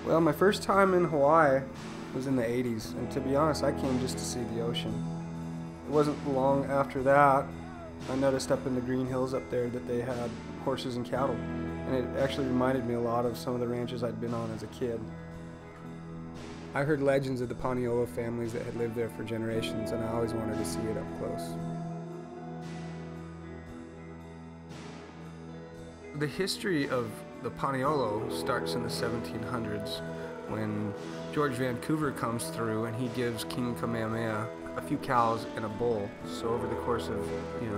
Well, my first time in Hawaii was in the 80s, and to be honest, I came just to see the ocean. It wasn't long after that, I noticed up in the Green Hills up there that they had horses and cattle, and it actually reminded me a lot of some of the ranches I'd been on as a kid. I heard legends of the Paniolo families that had lived there for generations, and I always wanted to see it up close. The history of the Paniolo starts in the 1700s when George Vancouver comes through and he gives King Kamehameha a few cows and a bull. So over the course of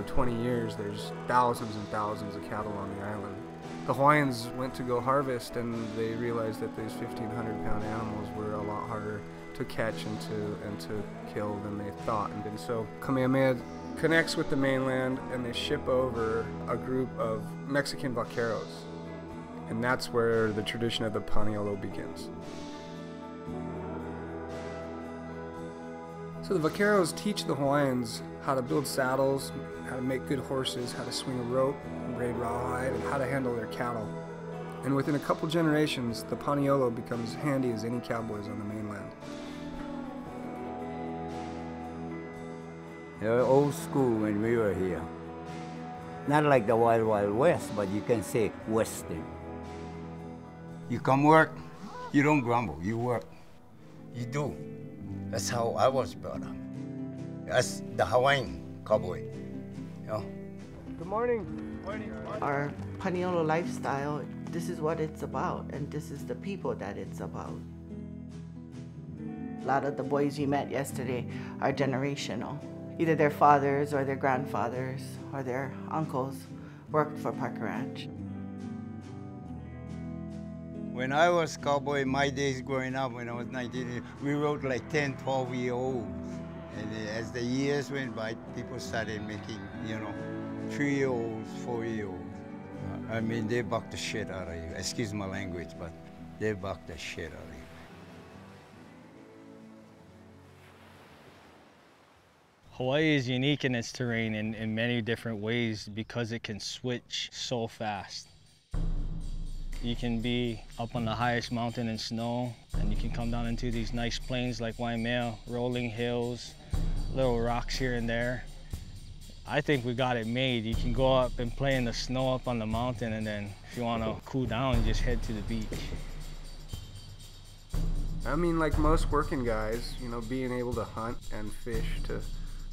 20 years, there's thousands and thousands of cattle on the island. The Hawaiians went to go harvest and they realized that these 1,500-pound animals were a lot harder to catch and to kill than they thought. And so Kamehameha connects with the mainland and they ship over a group of Mexican vaqueros. And that's where the tradition of the Paniolo begins. So the vaqueros teach the Hawaiians how to build saddles, how to make good horses, how to swing a rope, braid rawhide, and how to handle their cattle. And within a couple generations, the Paniolo becomes handy as any cowboys on the mainland. They're old school when we were here. Not like the Wild Wild West, but you can say Western. You come work, you don't grumble, you work. You do. That's how I was brought up. That's the Hawaiian cowboy. Good morning. Our Paniolo lifestyle, this is what it's about, and this is the people that it's about. A lot of the boys you met yesterday are generational. Either their fathers or their grandfathers or their uncles worked for Park Ranch. When I was cowboy, my days growing up, when I was 19, we rode like 10, 12-year-olds. And as the years went by, people started making, 3-year-olds, 4-year-olds. I mean, they buck the shit out of you. Excuse my language, but they buck the shit out of you. Hawaii is unique in its terrain in many different ways because it can switch so fast. You can be up on the highest mountain in snow, and you can come down into these nice plains like Waimea, rolling hills, little rocks here and there. I think we got it made. You can go up and play in the snow up on the mountain, and then if you want to cool down, you just head to the beach. I mean, like most working guys, being able to hunt and fish to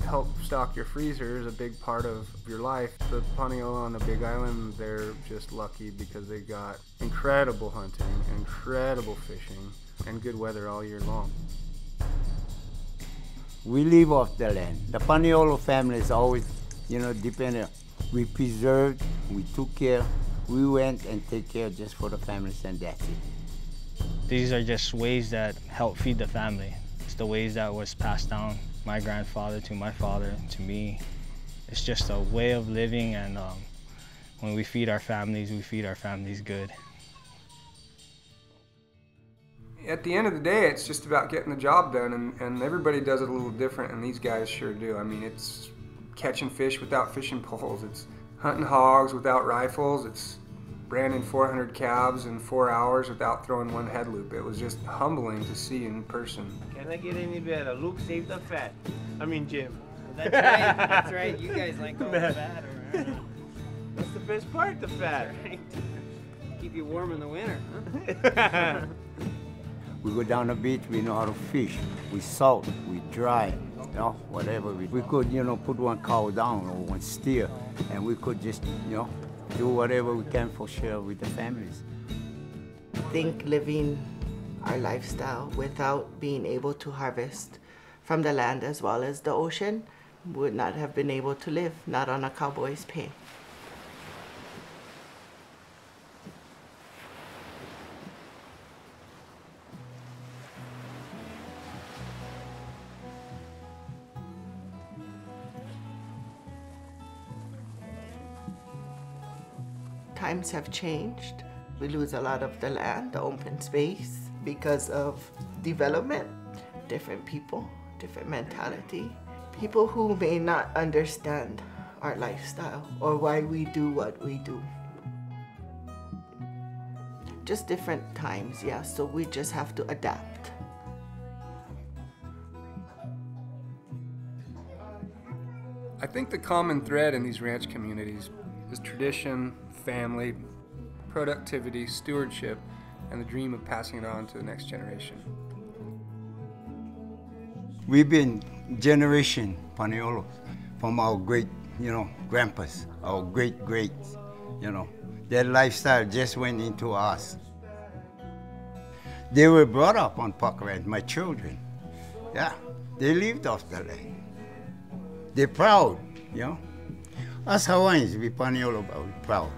help stock your freezer is a big part of your life. The Paniolo on the Big Island, they're just lucky because they got incredible hunting, incredible fishing, and good weather all year long. We live off the land. The Paniolo family is always, dependent. We preserved, we took care, we went and take care just for the families, and that's it. These are just ways that help feed the family. It's the ways that was passed down my grandfather to my father to me. It's just a way of living, and when we feed our families good. At the end of the day, it's just about getting the job done, and everybody does it a little different, and these guys sure do. I mean, it's catching fish without fishing poles, it's hunting hogs without rifles, it's branding 400 calves in 4 hours without throwing one head loop. It was just humbling to see in person. Can I get any better? Luke, save the fat. I mean, Jim. That's right. That's right. You guys like all the fat around. That's the best part, the fat. Right. Keep you warm in the winter, huh? We go down the beach, we know how to fish. We salt, we dry, whatever. We could, put one cow down or one steer, and we could just, do whatever we can for sure with the families. I think living our lifestyle without being able to harvest from the land as well as the ocean would not have been able to live, not on a cowboy's pay. Times have changed. We lose a lot of the land, the open space, because of development, different people, different mentality. People who may not understand our lifestyle or why we do what we do. Just different times, yeah, so we just have to adapt. I think the common thread in these ranch communities is tradition, family, productivity, stewardship, and the dream of passing it on to the next generation. We've been generation paniolos from our great, grandpas, our great-greats, Their lifestyle just went into us. They were brought up on Park Ranch, my children. Yeah, they lived off the land. They're proud, Us Hawaiians, we paniolo, proud.